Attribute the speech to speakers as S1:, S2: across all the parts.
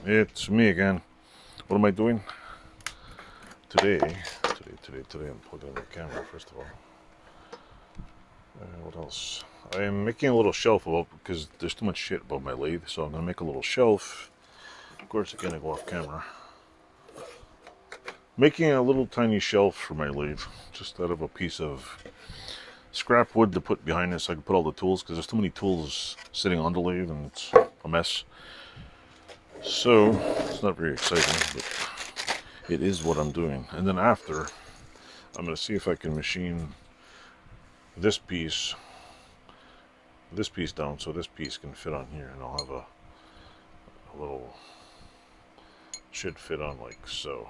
S1: It's me again. What am I doing? Today, I'm plugging in the camera first of all. What else? I am making a little shelf above because there's too much shit above my lathe, so I'm gonna make a little shelf. Of course, again, I go off camera. Making a little tiny shelf for my lathe, just out of a piece of scrap wood to put behind this so I can put all the tools, because there's too many tools sitting on the lathe and it's a mess. So it's not very exciting, but it is what I'm doing. And then after, I'm going to see if I can machine this piece down so this piece can fit on here, and I'll have a little, should fit on like so.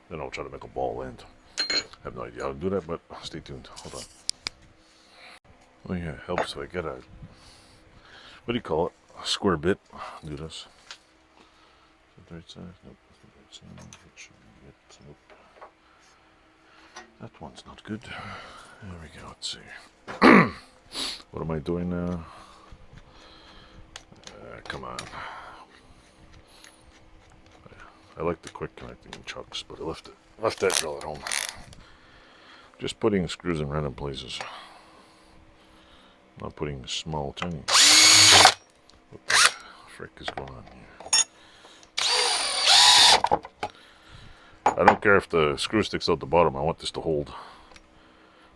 S1: Then I'll try to make a ball end. I have no idea how to do that, but stay tuned. Hold on. Oh yeah, it helps if I get a, what do you call it? A square bit. Do this. Is that the right size? Nope. That's the right size. It should be it. Nope. That one's not good. There we go. Let's see. What am I doing now? Come on. I like the quick connecting chucks, but I left that drill at home. Just putting screws in random places. Not putting small, tiny. What the frick is going on here? I don't care if the screw sticks out the bottom. I want this to hold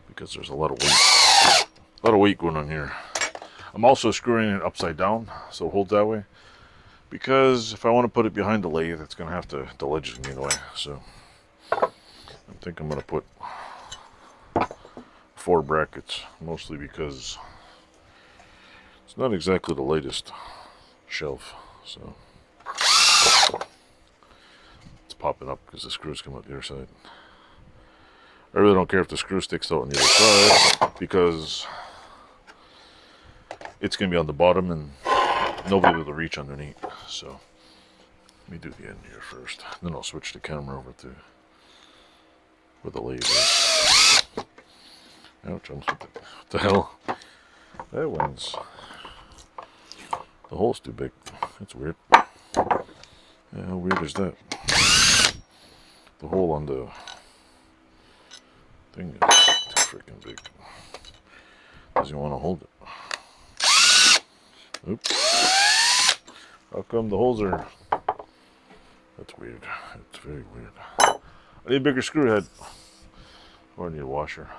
S1: because there's a lot of weight. A lot of weight going on here. I'm also screwing it upside down so it holds that way. Because if I want to put it behind the lathe, it's going to have to, the ledge is going to be in the way. So I think I'm going to put 4 brackets, mostly because it's not exactly the latest shelf. So it's popping up because the screws come out the other side. I really don't care if the screw sticks out on the other side because it's going to be on the bottom and nobody will reach underneath. So let me do the end here first. Then I'll switch the camera over to where the lathe is. Ouch, what the hell? That one's, the hole's too big. That's weird. Yeah, how weird is that? The hole on the thing is too freaking big. Doesn't want to hold it. Oops. How come the holes are... That's weird. It's very weird. I need a bigger screw head. Or I need a washer.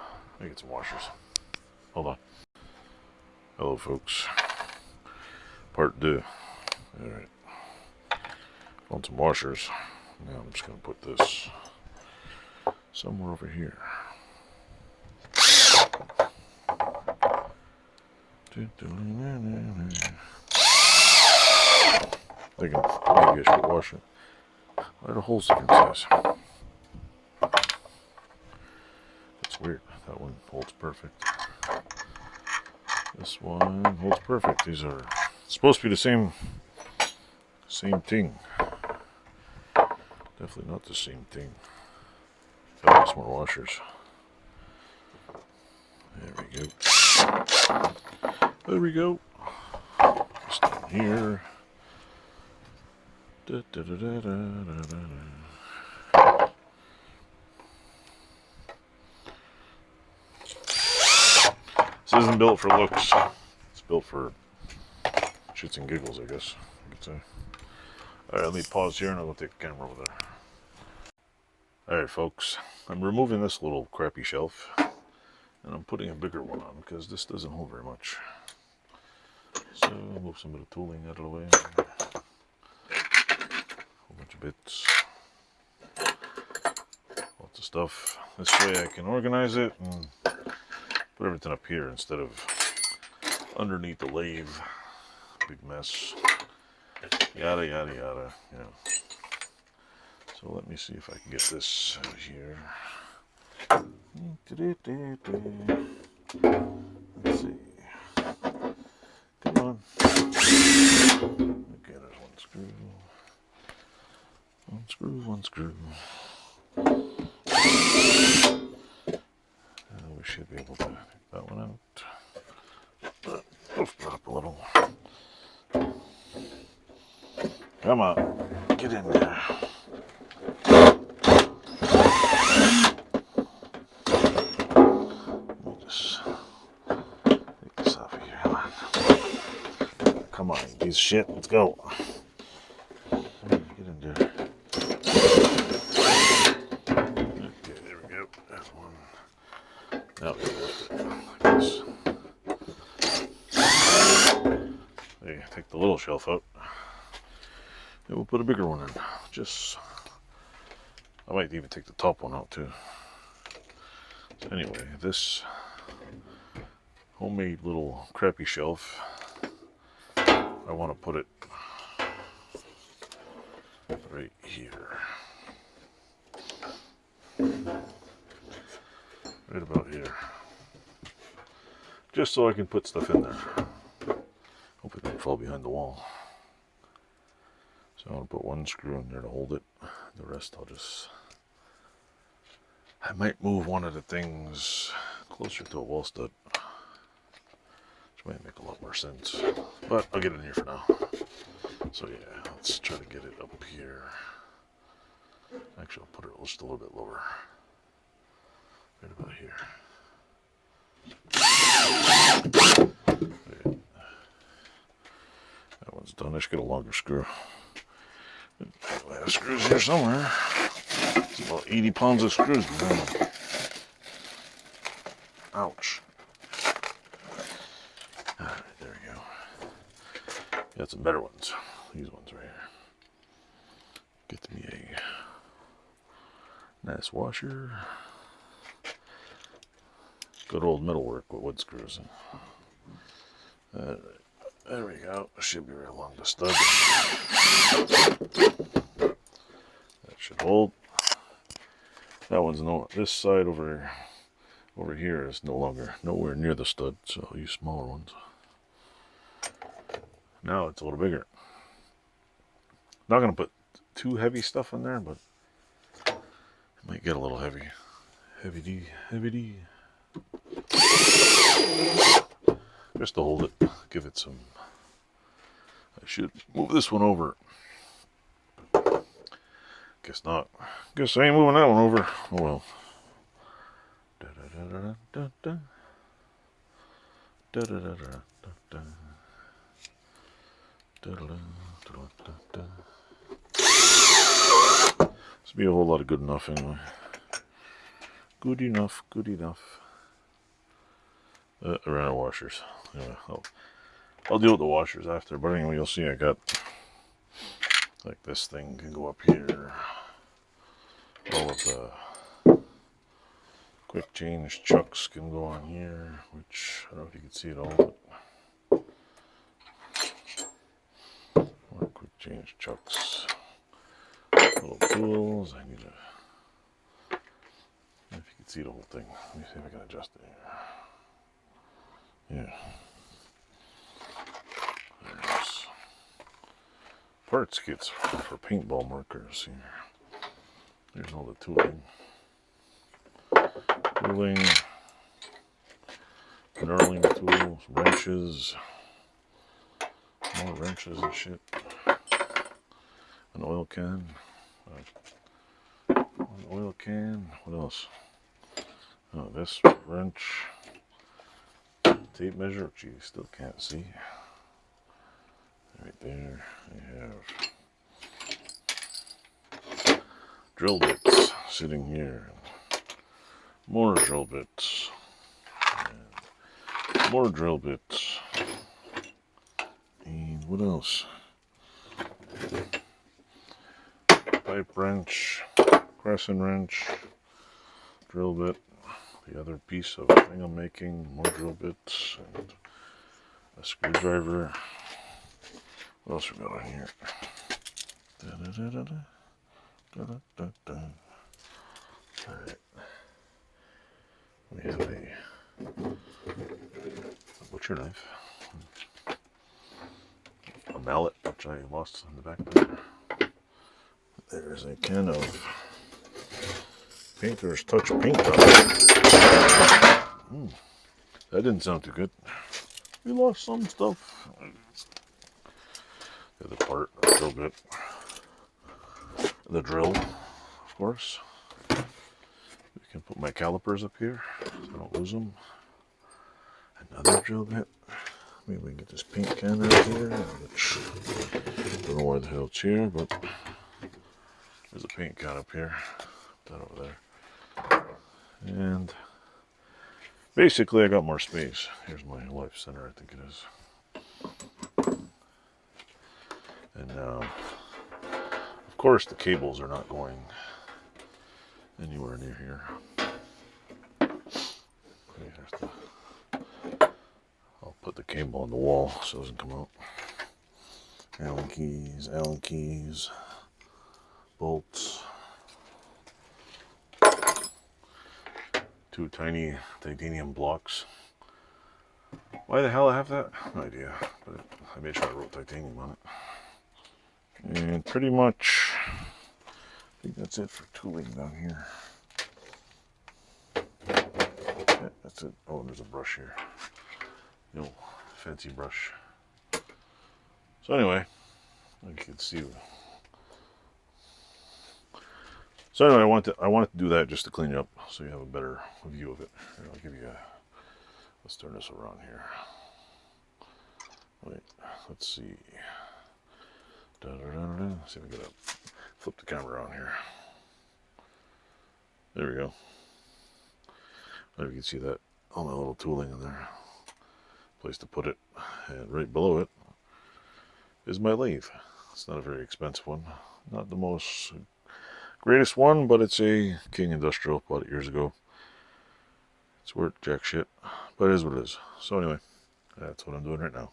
S1: I get some washers. Hold on. Hello folks. Part 2. Alright. Found some washers. Now I'm just going to put this somewhere over here. Thinking maybe I should wash it. Why are the holes different size? That's weird. That one holds perfect. This one holds perfect. These are supposed to be the same thing. Definitely not the same thing. Got some more washers. There we go. There we go. Just down here. Da, da, da, da, da, da, da. This isn't built for looks. It's built for shits and giggles, I guess you could say. Alright, let me pause here and I'll go take the camera over there. Alright folks, I'm removing this little crappy shelf and I'm putting a bigger one on because this doesn't hold very much. So I'll move some of the tooling out of the way. Whole bunch of bits. Lots of stuff. This way I can organize it and put everything up here instead of underneath the lathe. Big mess. Yada yada yada. Yeah. So let me see if I can get this out here. Let's see. Come on. Okay, there's one screw. One screw. We should be able to take that one out. Lift that up a little. Come on, get in there. Let me just take this off of here. Come on, you piece of shit. Let's go. Get in there. Okay, there we go. That's one. Now we lift it like this. There, take the little shelf out. Then we'll put a bigger one in. I might even take the top one out too. So anyway, this homemade little crappy shelf, I want to put it right here. Right about here. Just so I can put stuff in there. Hope it doesn't fall behind the wall. So I'm going to put one screw in there to hold it. The rest I might move one of the things closer to a wall stud. Which might make a lot more sense. But I'll get it in here for now. So yeah, let's try to get it up here. Actually, I'll put it just a little bit lower. Right about here. Okay. That one's done. I should get a longer screw. I have screws here somewhere. It's about 80 pounds of screws behind them. Ouch. Alright, there we go. Got some better ones. These ones right here. Get me a nice washer. Good old metalwork with wood screws. Alright. There we go. Should be right along the stud. That should hold. That one's this side over here is nowhere near the stud, so I'll use smaller ones. Now it's a little bigger. Not gonna put too heavy stuff in there, but it might get a little heavy. Heavy D. Just to hold it, give it some. I should move this one over. Guess not. Guess I ain't moving that one over. Oh well. This will be a whole lot of good enough anyway. Good enough. Around the washers. Anyway, I'll deal with the washers after, but anyway, you'll see I got like this thing can go up here. All of the quick change chucks can go on here, which I don't know if you can see it all, but more quick change chucks. Little tools. I need to. If you can see the whole thing. Let me see if I can adjust it here. Yeah. There's parts kits for paintball markers here. There's all the tooling. Knurling tools, wrenches. More wrenches and shit. An oil can. An oil can. What else? Oh, this wrench. Tape measure, which you still can't see. Right there, I have drill bits sitting here. More drill bits. And more drill bits. And what else? Pipe wrench, crescent wrench, drill bit. The other piece of the thing I'm making, more drill bits, and a screwdriver. What else we got on here? Alright. We have a butcher knife. A mallet, which I lost in the back there. There's a can of Painter's Touch paint gun. That didn't sound too good. We lost some stuff. The other part, a little bit. the drill, of course. We can put my calipers up here so I don't lose them. Another drill bit. Maybe we can get this paint can out here, which I don't know why the hell it's here, but there's a paint can up here. Put that over there. And basically I got more space. Here's my life center, I think it is. And now, of course, the cables are not going anywhere near here. I'll put the cable on the wall so it doesn't come out. Allen keys, bolts. 2 tiny titanium blocks. Why the hell I have that? No idea, but I made sure I wrote titanium on it. And pretty much, I think that's it for tooling down here. Yeah, that's it. Oh, there's a brush here. The old fancy brush. So anyway, you can see. So anyway, I wanted to do that just to clean it up, so you have a better view of it. Here, I'll give you a. Let's turn this around here. Wait, let's see. See if we can flip the camera around here. There we go. There you can see that all my little tooling in there. Place to put it, and right below it is my lathe. It's not a very expensive one, not the most greatest one, but it's a King Industrial, bought it years ago. It's worth jack shit, but it is what it is. So anyway, that's what I'm doing right now.